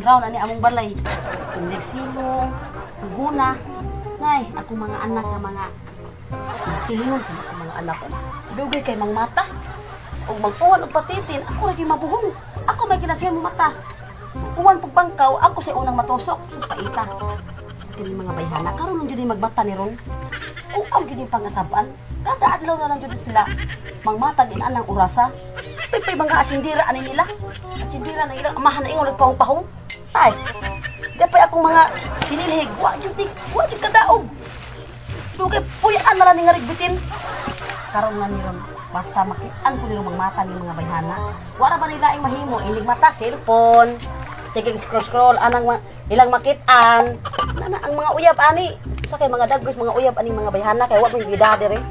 Pagaw na ni among balay. Hindi silong, guna. Nay, ako mga anak na mga pilingon ko mga anak ko. Dugay kay mang mata. O magpuwan o patitin, ako lagi mabuhong. Ako may kinasiyan mo mata. Uwan pagbangkaw, ako sa unang matusok. Sus paita. Kini mga bayhana, karon lang jud magbata ni ron. O ang gini pangasabaan. Kada adlaw na lang jud sila. Mangmata din anang orasa. Pipay mga asindira ani nila. Asindira na ilang amahan na ingon nagpahong-pahong. Tay. Dapay akong mga sinilhig, wa jud kadaog. Dugay puyaan na lang ni nga rigbitin. Karon nga ni ron. Basta makitaan ko nila mata ni mga bayhana. Wala ba nila ang mahimo? Inig mata, cellphone. Sige, scroll-scroll. Anang ilang makitaan. Nana, ang mga uyab, ani. Sa kay mga dagos, mga uyab, ani mga bayhana. Kaya wala mo yung gidade rin.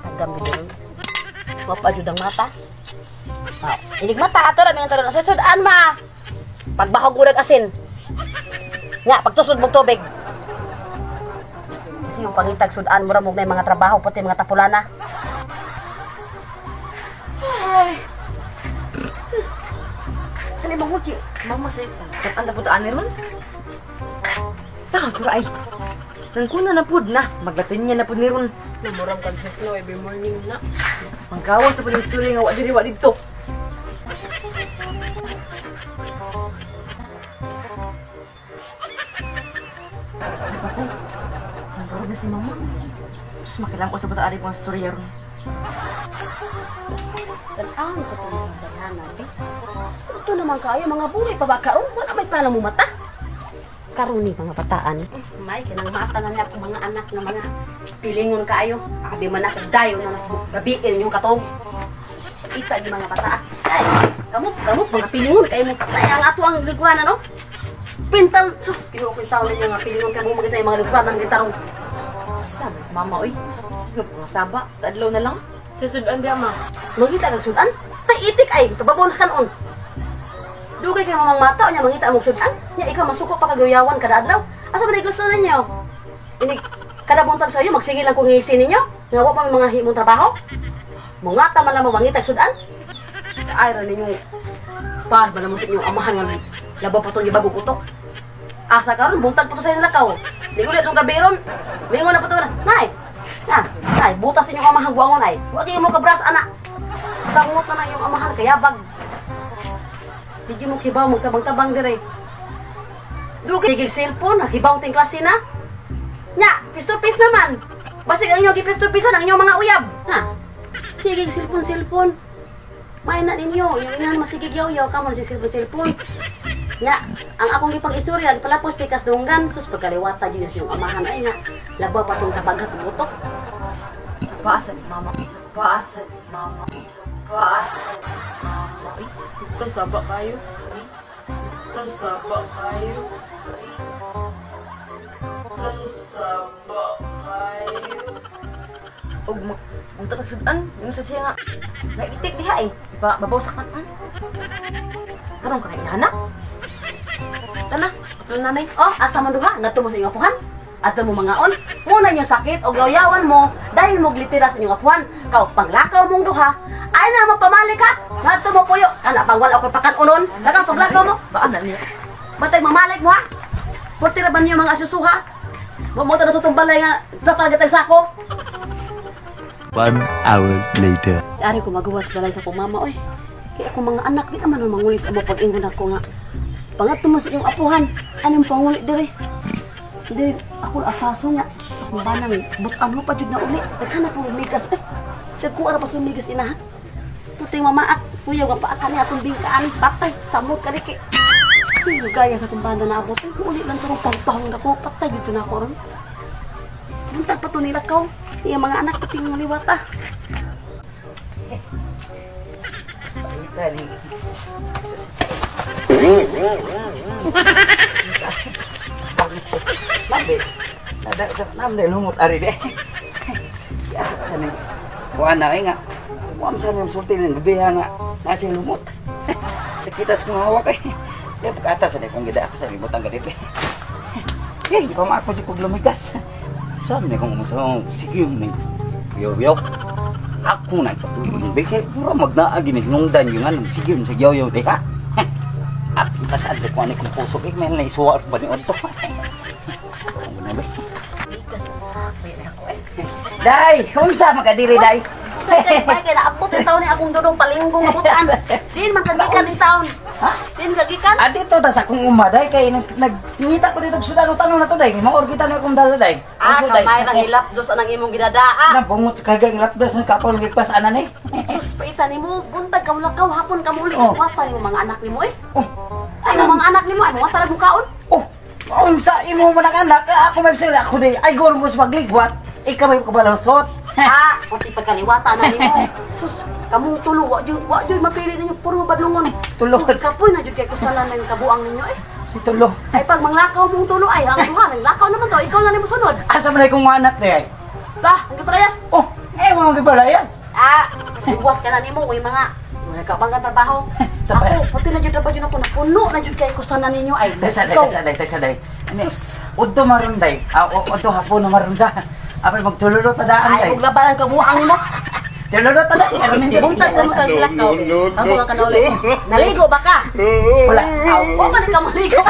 Hanggang bilin. Wapajud ang mata. Inig mata, ato rin. Mga taron. Susudaan, ma. Pagbahog mo asin. Nga, pagtusod mong tubig. Kasi yung pangitag sudaan mo ramog na yung mga trabaho, pati mga tapulana. Kani mo ki, mama say, saan na pud ani ron? Taka ay. Nang kuna na pud na, maglatin niya na pud ni ron. Namurang kan sa slow every morning na. Panggawas sa pud story nga wa diri wa didto. Nagkaroon na si mama. Terus makilang ko sa bata ari kong story ron. Tanang ko itong mga bayhana, eh. Ito naman kayo, mga buhay pa ba karon? Wala may paano mo mata? Karuni, mga bataan. May, kinang mata na niya mga anak na mga pilingon kayo. Abi man ako dayo na nabiin yung katong. Ita yung mga bataan. Ay, kamu, mga pilingon kayo mo patay. Ang ato ang liguan, ano? Pintal, sus, kinukwintaw na yung mga pilingon kayo mo magkita yung mga liguan ng gitarong. Sabi, mama, oy. Mga saba, tadlaw na lang. Susudan di ama. Mangita kang sudan? Tay itik ay, kababaw na kanon. Dugay kay mamang mata, nya mangita among sudan. Nya ikaw masuko pa kagayawan kada adlaw. Asa ba gusto ninyo? Ini kada buntag sa iyo magsige lang kung ngisi ninyo. Nga wa pa may mga himong trabaho. Mangata man lang mangita sudan. Ay ra ninyo. Pa, balamusik niyo amahan nga labaw pa tong gibago kutok. Asa karon buntag pa to sa nilakaw. Nigulit tong gabiron. Mingon na pa to na. Nay, ay, butas inyong amahan guangon ay. Huwag mo kabras, anak. Sangot na na yung amahan, kayabag. Hindi mo kibaw, magtabang-tabang dire. Dugay, gig cellphone, nakibaw ting klase na. Nya, pisto-pis naman. Basig ang inyong gipisto-pisan ang inyong mga uyab. Ha? Sige, cellphone. May na ninyo, yung inahan masigig yaw-yaw, kamo na si cellphone. Nya, ang akong ipag-istorya, palapos pikas dunggan, sus pagkaliwata din yung amahan ay nga. Labaw pa itong tabagat ng butok. Sa basan, mama. Sa basan, mama. Sa basan, mama. Ito saba kayo. Ito saba kayo. Ito saba kayo. Huwag mong tatagsudan. Yung sa siya nga. Naitik diha eh. Babawsak man. Karong ka na inahanak. Tana, patol nanay. Oh, asa man duha? Nato mo sa inyong apuhan? Ato mo mga on? Muna niyo sakit o gayawan mo dahil mo glitira sa inyong apuhan. Kau panglakaw mong duha, ay na magpamalik ka. Nato mo puyo. Kana pang wala ko pakatunon. Dagang panglakaw mo. Baan na niya? Bantay mamalik mo ha? Portira ba niyo mga asusuha? Mo na sa itong balay nga papagat ang sako. 1 hour later. Ari ko magawa sa balay sa kong mama, oy. Kaya akong mga anak, di naman mangulis ang pag-ingon ako nga. Pangat mo sa iyong apuhan, anong pangulit dire? Dire, ako asaso nga. Sa kong banang, butan mo pa dyan na uli. Naghanap mo lumigas, eh. Siya ko ara pa sa lumigas inahat. Puting mamaat, kuya, wapaakan niya atong bingkaan, patay, samot ka diki. Yung gaya sa tumbanda na abot, uli lang turong pangpahong na ko, patay dito na ako ron. Buntag pa ito nilakaw. Iya mga anak ko tingong liwata. Dali. Labi. Ada sa namde lumot ari de. Ya, sana. Wa na nga. Wa man sana sulti ng bibiha nga nasi lumot. Sakitas ko hawak kay. Ya pagkata sa kung gida ako sa limot ang gadip. Eh, ko ma ako si lumigas. Sabi na kung masawang sige yung yaw-yaw. Ako na katulong. Beke, puro magnaagi ni hinungdan yung ano. Sige yung sa yaw-yaw. Teka. At kasaan sa kuha ni kong puso kay may naisuwar ba ni Onto? Kasi pwede ako eh. Day, unsa makadiri day? Sa kaya naabot yung taon ni akong dudong palinggong abutan. Din man kagikan yung taon. Ha? Din kagikan. Ah, dito ta sa akong umaday kay nagngita ko dito sa tanong na to day. Maor kita na akong dala day. Ah, kamay nang hilap dos anang imong gidadaa. Nabungot kagang lapdas ng kapal gigpas anan eh. Sus, paitan nimo, buntag ka mulakaw hapon ka muli. Oh. Wata nimo mga anak nimo eh. Oh, Ay, mga anak nimo, ano wata lang mukaon? oh. Unsa imo man ang anak? Ako may sila ako day. Ay gol mo sa magligwat. Ikaw may kabalasot. Ah, kunti pagkaliwata na nimo. Sus, kamong tulo, wa jud mapili ninyo puro badlungon. Tulog. Kapoy na jud kay kustalan ng kabuang ninyo eh. Si tulo. Ay pag manglakaw mong tulo ay ang duha nanglakaw naman to, ikaw na nimo sunod. Asa man kong anak day? Ba, ang giparehas. Oh, mo gibalayas. Ah, buwat ka na nimo kay mga nagkabangga trabaho. Sa pa- Ako, pati na jud trabaho jud ako napuno na jud kay kustalan ninyo ay. Tesa ikaw. day. Udto maron day. Udto hapon na maron sa. Apay magtuluro ta daan Ay, day. ug laban ang kabuang nimo. Tuluro ta day. Karon hindi. Buntag ka mo kang lakaw. Ako nga kanuli. Naligo ba ka? Wala. Aw, wa man ka maligo.